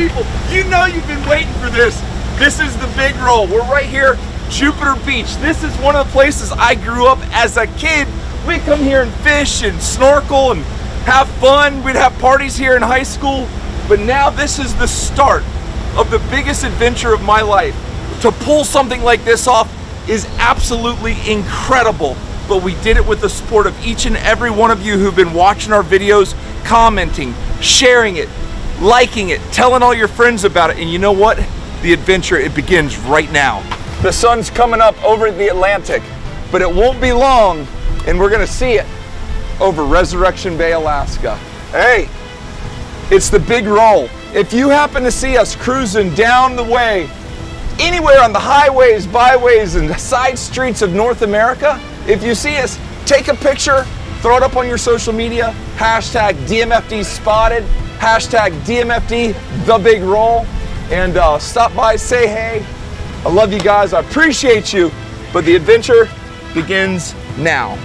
people, you know you've been waiting for this. This is the Big Roll. We're right here, Jupiter Beach. This is one of the places I grew up as a kid. We'd come here and fish and snorkel and have fun. We'd have parties here in high school. But now this is the start of the biggest adventure of my life. To pull something like this off is absolutely incredible. But we did it with the support of each and every one of you who've been watching our videos, commenting, sharing it, liking it, telling all your friends about it. And you know what? The adventure, it begins right now. The sun's coming up over the Atlantic, but it won't be long, and we're gonna see it over Resurrection Bay, Alaska. Hey, it's the Big Roll. If you happen to see us cruising down the way, anywhere on the highways, byways, and side streets of North America, if you see us, take a picture, throw it up on your social media, hashtag DMFD spotted, hashtag DMFD the Big Roll, and stop by, say hey. I love you guys, I appreciate you, but the adventure begins now.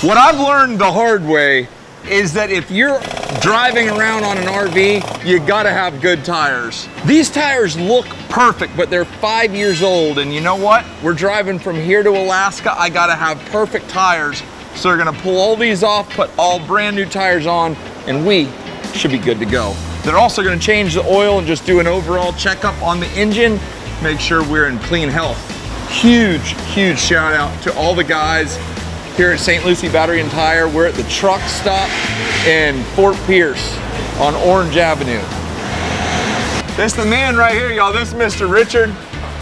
What I've learned the hard way is that if you're driving around on an RV, you gotta have good tires. These tires look perfect, but they're 5 years old, and you know what? We're driving from here to Alaska, I gotta have perfect tires. So we're gonna pull all these off, put all brand new tires on, and we should be good to go. They're also gonna change the oil and just do an overall checkup on the engine, make sure we're in clean health. Huge, huge shout out to all the guys here at St. Lucie Battery and Tire. We're at the truck stop in Fort Pierce on Orange Avenue. This is the man right here, y'all. This is Mr. Richard.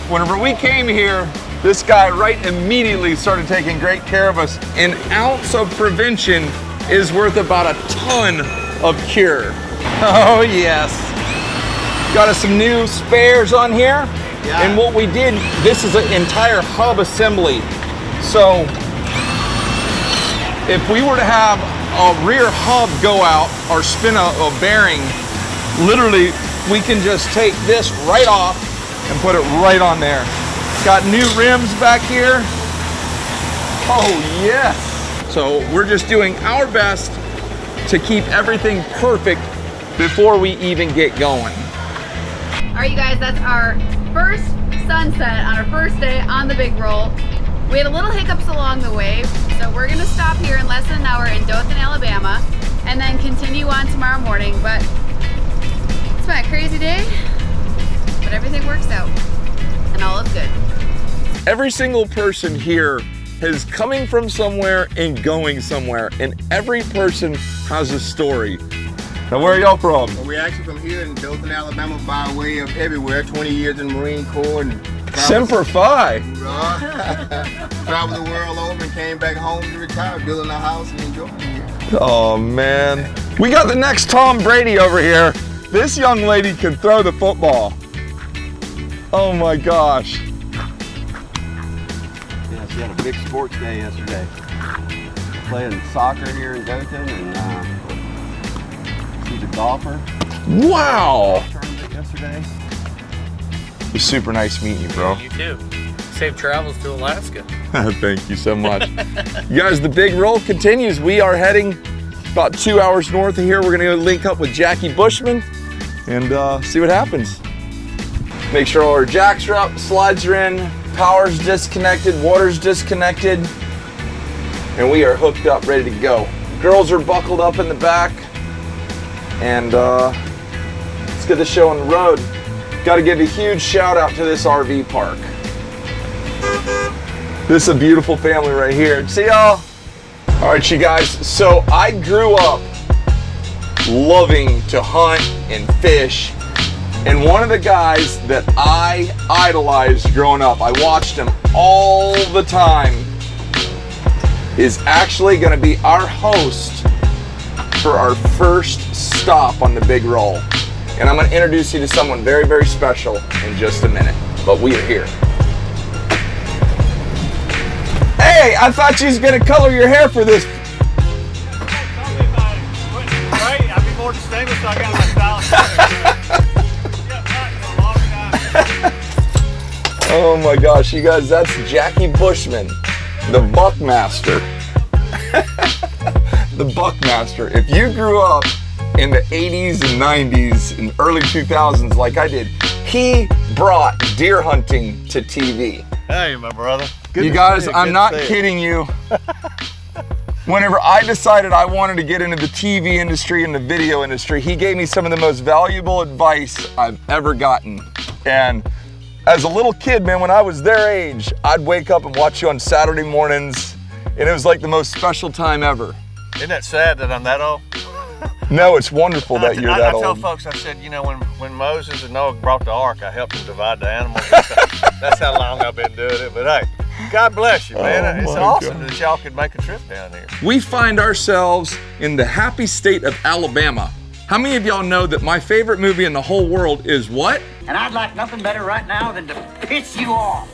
Whenever we came here, this guy right immediately started taking great care of us. An ounce of prevention is worth about a ton of cure. Oh yes. Got us some new spares on here. Yeah. And what we did, this is an entire hub assembly. So if we were to have a rear hub go out or spin a bearing, literally we can just take this right off and put it right on there. Got new rims back here. Oh yes. So we're just doing our best to keep everything perfect before we even get going. All right, you guys, that's our first sunset on our first day on the Big Roll. We had a little hiccups along the way, so we're gonna stop here in less than an hour in Dothan, Alabama, and then continue on tomorrow morning. But it's been a crazy day, but everything works out, and all is good. Every single person here is coming from somewhere and going somewhere, and every person has a story. Now, where are y'all from? Well, we're actually from here in Dothan, Alabama, by way of everywhere. 20 years in the Marine Corps and Semper Fi. Traveled the world over and came back home to retire, building a house and enjoying it. Oh man. We got the next Tom Brady over here. This young lady can throw the football. Oh my gosh. Yeah, she had a big sports day yesterday. Playing soccer here in Dothan, and she's a golfer. Wow. Tournament yesterday. It was super nice meeting you, bro. Yeah, you too. Safe travels to Alaska. Thank you so much. You guys, the Big Roll continues. We are heading about 2 hours north of here. We're gonna go link up with Jackie Bushman and see what happens. Make sure all our jacks are up, slides are in, power's disconnected, water's disconnected, and we are hooked up, ready to go. Girls are buckled up in the back, and let's get the show on the road. Got to give a huge shout out to this RV park. This is a beautiful family right here. See y'all? All right, you guys. So I grew up loving to hunt and fish. And one of the guys that I idolized growing up, I watched him all the time, is actually going to be our host for our first stop on the Big Roll. And I'm going to introduce you to someone very, very special in just a minute. But we are here. Hey, I thought you was going to color your hair for this more distinguished, so I got my style. Oh my gosh, you guys, that's Jackie Bushman, the BuckMaster. The BuckMaster. If you grew up in the 80s and 90s and early 2000s like I did, he brought deer hunting to TV. Hey, my brother. Good you to guys, see you. I'm Good not to see you. kidding you. Whenever I decided I wanted to get into the TV industry and the video industry, he gave me some of the most valuable advice I've ever gotten. And as a little kid, man, when I was their age, I'd wake up and watch you on Saturday mornings, and it was like the most special time ever. Isn't that sad that I'm that old? No, it's wonderful that you're that I tell old. folks, I said, you know, when Moses and Noah brought the ark, I helped them divide the animals. That's how long I've been doing it. But hey, God bless you, man. It's awesome that y'all could make a trip down here. We find ourselves in the happy state of Alabama. How many of y'all know that my favorite movie in the whole world is what? And I'd like nothing better right now than to piss you off.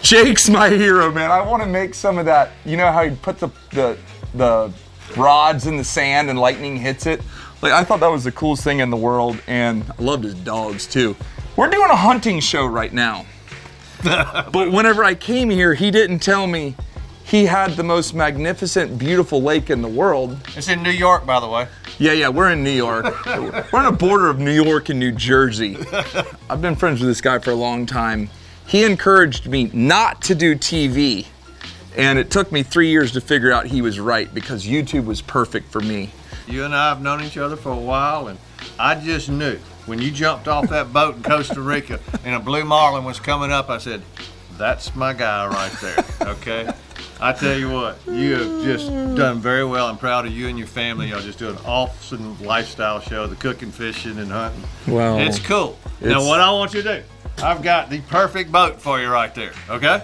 Jake's my hero, man. I want to make some of that. You know how he puts the rods in the sand and lightning hits it? Like, I thought that was the coolest thing in the world, and I loved his dogs too. We're doing a hunting show right now. But whenever I came here, he didn't tell me he had the most magnificent, beautiful lake in the world. It's in New York, by the way. Yeah, we're in New York. We're on the border of New York and New Jersey. I've been friends with this guy for a long time. He encouraged me not to do TV, and it took me 3 years to figure out he was right, because YouTube was perfect for me. You and I have known each other for a while, and I just knew when you jumped off that boat in Costa Rica and a blue marlin was coming up, I said, that's my guy right there, okay? I tell you what, you have just done very well. I'm proud of you and your family. Y'all just do an awesome lifestyle show, the cooking, fishing, and hunting. Wow. It's cool. Now what I want you to do, I've got the perfect boat for you right there, okay?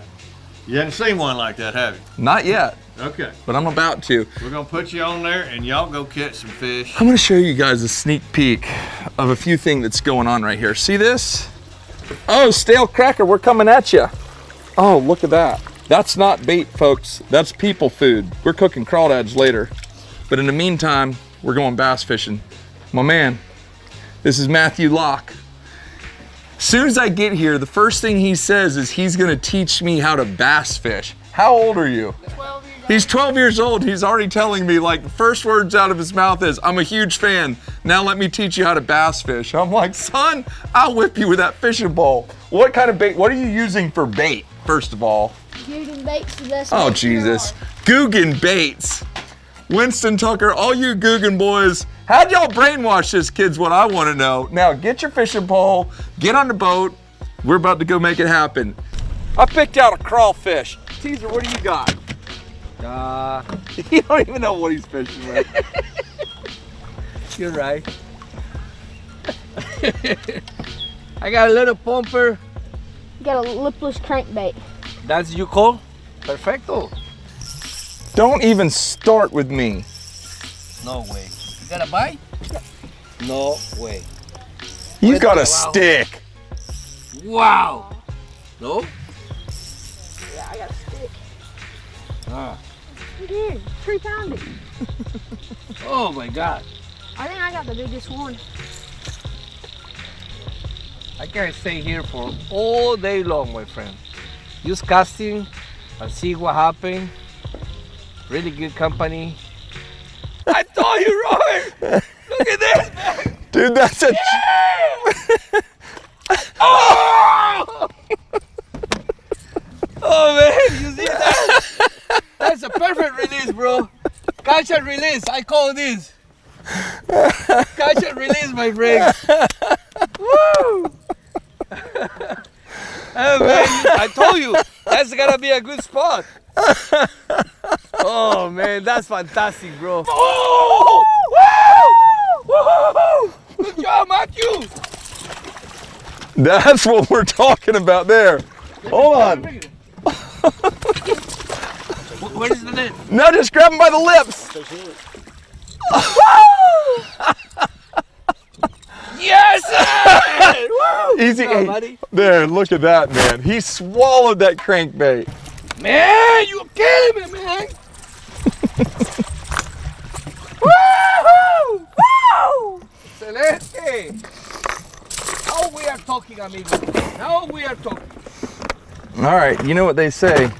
You haven't seen one like that, have you? Not yet, Okay. but I'm about to. We're gonna put you on there and y'all go catch some fish. I'm gonna show you guys a sneak peek of a few things that's going on right here. See this? Oh, stale cracker, we're coming at you. Oh, look at that. That's not bait, folks. That's people food. We're cooking crawdads later. But in the meantime, we're going bass fishing. My man, this is Matthew Locke. As soon as I get here, the first thing he says is he's gonna teach me how to bass fish. How old are you? 12 years old. He's 12 years old. He's already telling me, like, the first words out of his mouth is, I'm a huge fan. Now let me teach you how to bass fish. I'm like, son, I'll whip you with that fishing pole. What kind of bait? What are you using for bait, first of all? Guggen bait's the best. Oh, bait Jesus. there Guggen baits. Winston Tucker, all you Guggen boys, how'd y'all brainwash this kid's what I want to know. Now get your fishing pole, get on the boat. We're about to go make it happen. I picked out a crawfish. Teaser, what do you got? You don't even know what he's fishing with. You're right. I got a little pumper. are. You got a lipless crankbait. That's you call? Perfecto. Don't even start with me. No way. You got a bite? No way. You got a Wow. stick. Wow. No? Yeah, I got a stick. Ah. You did. 3 pounded. Oh my God. I think I got the biggest one. I can stay here for all day long, my friend. Just casting and see what happens. Really good company. I told you, Robert! Look at this, man! Dude, that's a... Oh! Oh man, you see that? That's a perfect release, bro. Catch and release, I call this. Catch and release, my friend. Woo! Oh man, I told you, that's gonna be a good spot. Oh man, that's fantastic, bro. Oh! Woo! Woo! Good job, Matthew. That's what we're talking about there. Hold on. Where is the net? No, just grab him by the lips. Yes, sir! Woo! Easy. Come on, Hey, buddy. there, look at that, man. He swallowed that crankbait. Man, you killing me, man. Woo! Woo! Excelente. Now we are talking, amigo. Now we are talking. All right, you know what they say.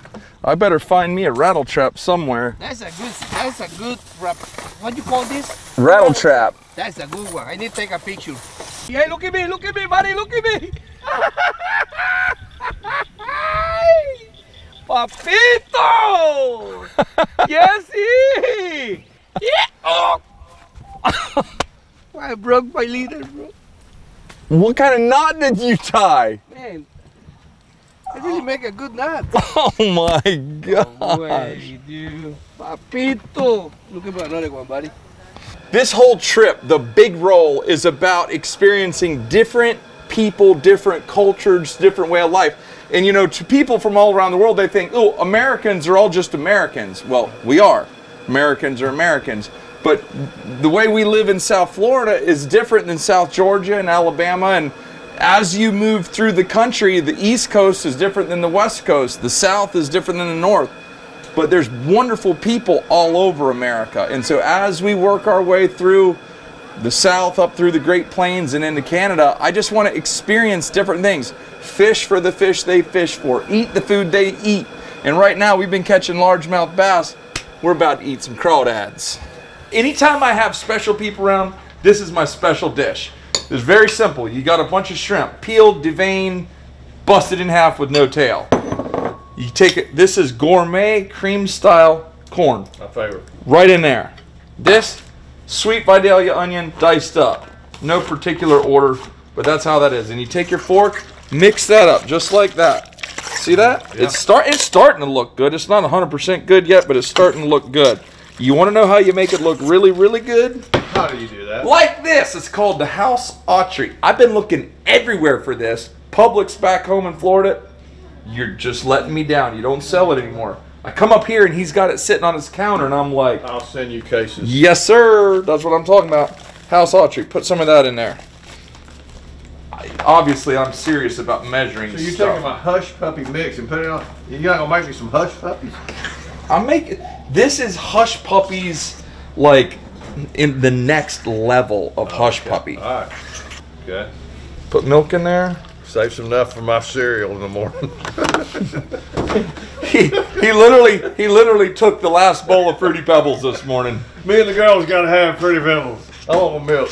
I better find me a rattle trap somewhere. That's a good wrap. What do you call this? Rattle trap. That's a good one. I need to take a picture. Yeah, look at me, buddy, look at me. Papito! Yes, he! Yeah! Oh! I broke my leader, bro. What kind of knot did you tie? Man, I really make a good knot. Oh my gosh. No way, dude. Papito! Look at another one, buddy. This whole trip, the big roll, is about experiencing different people, different cultures, different way of life. And you know, to people from all around the world, they think, oh, Americans are all just Americans. Well, we are. Americans are Americans. But the way we live in South Florida is different than South Georgia and Alabama. And as you move through the country, the East Coast is different than the West Coast. The South is different than the North. But there's wonderful people all over America. And so as we work our way through the South, up through the Great Plains and into Canada, I just want to experience different things. Fish for the fish they fish for. Eat the food they eat. And right now we've been catching largemouth bass. We're about to eat some crawdads. Anytime I have special people around, this is my special dish. It's very simple. You got a bunch of shrimp, peeled, deveined, busted in half with no tail. You take it, this is gourmet cream style corn. My favorite. Right in there. This, sweet Vidalia onion diced up. No particular order, but that's how that is. And you take your fork, mix that up just like that. See that? Yeah. It's starting to look good. It's not 100% good yet, but it's starting to look good. You want to know how you make it look really, really good? How do you do that? Like this. It's called the house autry. I've been looking everywhere for this. Publix back home in Florida, you're just letting me down. You don't sell it anymore. I come up here and he's got it sitting on his counter and I'm like, I'll send you cases. yes, sir. That's what I'm talking about. House autry. Put some of that in there. Obviously, I'm serious about measuring So you're stuff. taking my hush puppy mix and putting it on. You're not gonna make me some hush puppies? I'm making. This is hush puppies, like in the next level of hush puppy. All right. Okay. Put milk in there. Save some enough for my cereal in the morning. He literally took the last bowl of Fruity Pebbles this morning. Me and the girls gotta have Fruity Pebbles. I want my milk.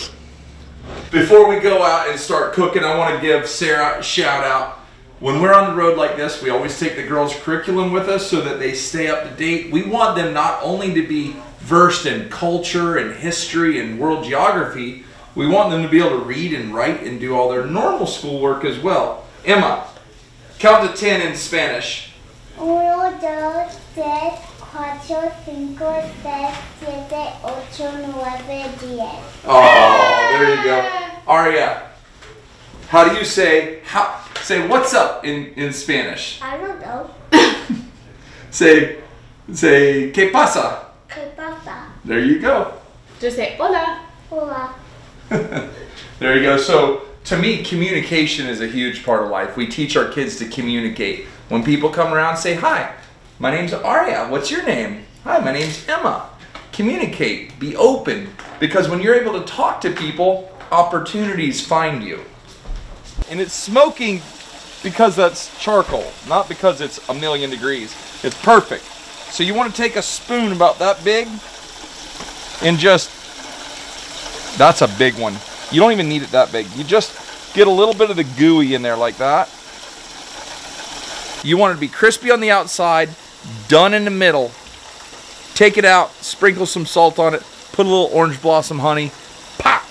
Before we go out and start cooking, I want to give Sarah a shout out. When we're on the road like this, we always take the girls' curriculum with us so that they stay up to date. We want them not only to be versed in culture and history and world geography, we want them to be able to read and write and do all their normal schoolwork as well. Emma, count to 10 in Spanish. 1, 2, 3, 4, 5, 6, 7, 8, 9, 10. Oh, there you go. Aria, how do you say what's up in Spanish? I don't know. Say ¿qué pasa? ¿Qué pasa? There you go. Just say hola. Hola. There you go. So to me, communication is a huge part of life. We teach our kids to communicate. When people come around, say, hi, my name's Aria. What's your name? Hi, my name's Emma. Communicate. Be open. Because when you're able to talk to people, opportunities find you. And it's smoking because that's charcoal, not because it's 1,000,000 degrees. It's perfect. So you want to take a spoon about that big and just, that's a big one. You don't even need it that big. You just get a little bit of the gooey in there like that. You want it to be crispy on the outside, done in the middle. Take it out, sprinkle some salt on it, put a little orange blossom honey, pop,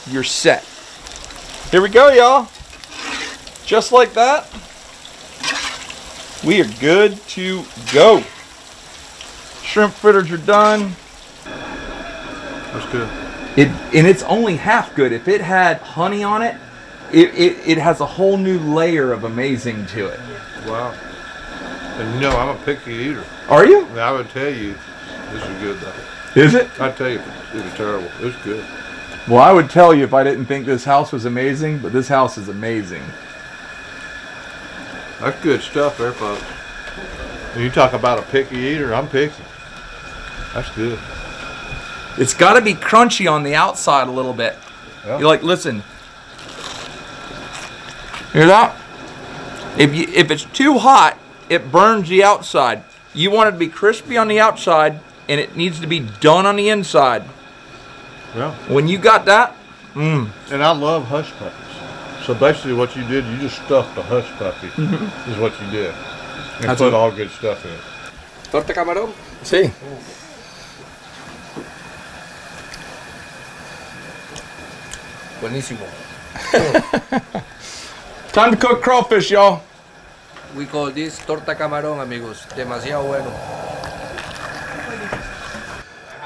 you're set. Here we go, y'all. Just like that, we are good to go. Shrimp fritters are done. That's good. And it's only half good. If it had honey on it, it has a whole new layer of amazing to it. Wow. And you know, I'm a picky eater. Are you? I would tell you, this is good though. Is it? I'd tell you it was terrible. It was good. Well, I would tell you if I didn't think this house was amazing, but this house is amazing. That's good stuff there, folks. When you talk about a picky eater, I'm picky. That's good. It's got to be crunchy on the outside a little bit. Yeah. You're like, listen. Hear that? If it's too hot, it burns the outside. You want it to be crispy on the outside, and it needs to be done on the inside. Yeah. When you got that, And I love hush puppies. So basically what you did, you just stuffed a hush puppy, is what you did. And put all good stuff in it. Torta camarón. See. Buenísimo. Time to cook crawfish, y'all. We call this torta camarón, amigos. Demasiado bueno.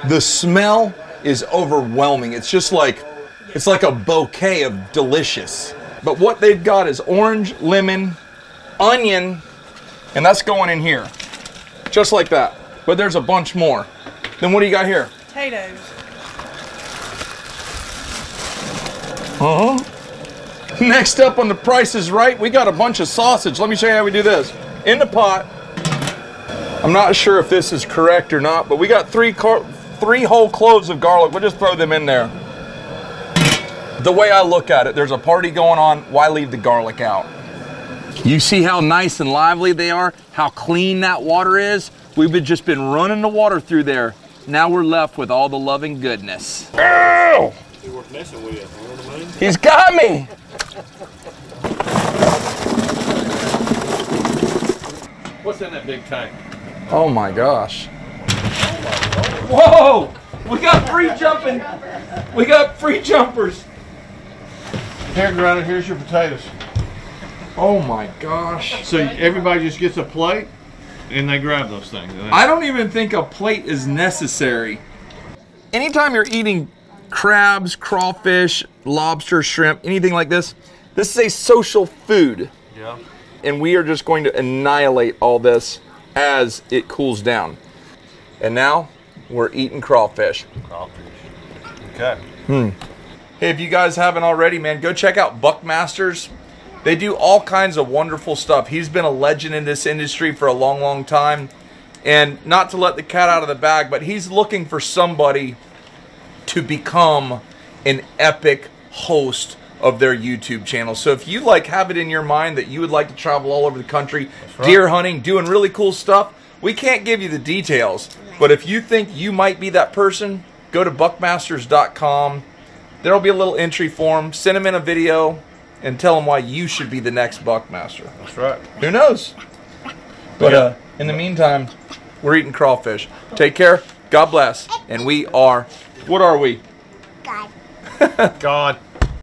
The smell is overwhelming. It's just like, it's like a bouquet of delicious. But what they've got is orange, lemon, onion, and that's going in here. Just like that. But there's a bunch more. Then what do you got here? Potatoes. Next up on The Price is Right, we got a bunch of sausage. Let me show you how we do this. In the pot, I'm not sure if this is correct or not, but we got three whole cloves of garlic. We'll just throw them in there. The way I look at it, there's a party going on, why leave the garlic out? You see how nice and lively they are? How clean that water is? We've just been running the water through there. Now we're left with all the loving goodness. Ow! He's got me! What's in that big tank? Oh my gosh. Whoa! We got free jumping. We got free jumpers. Here, Greta, here's your potatoes. Oh my gosh. So everybody just gets a plate and they grab those things. I don't even think a plate is necessary. Anytime you're eating crabs, crawfish, lobster, shrimp, anything like this is a social food. Yeah. And we are just going to annihilate all this as it cools down. And now we're eating crawfish. Crawfish. Okay. Hey, if you guys haven't already, man, go check out BuckMaster's. They do all kinds of wonderful stuff. He's been a legend in this industry for a long, long time. And not to let the cat out of the bag, but he's looking for somebody to become an epic host of their YouTube channel. So if you have it in your mind that you would like to travel all over the country, deer hunting, doing really cool stuff, we can't give you the details. But if you think you might be that person, go to buckmasters.com. There'll be a little entry form. Send them in a video and tell them why you should be the next Buckmaster. That's right. Who knows? But in the meantime, we're eating crawfish. Take care. God bless. And we are, what are we? God. God.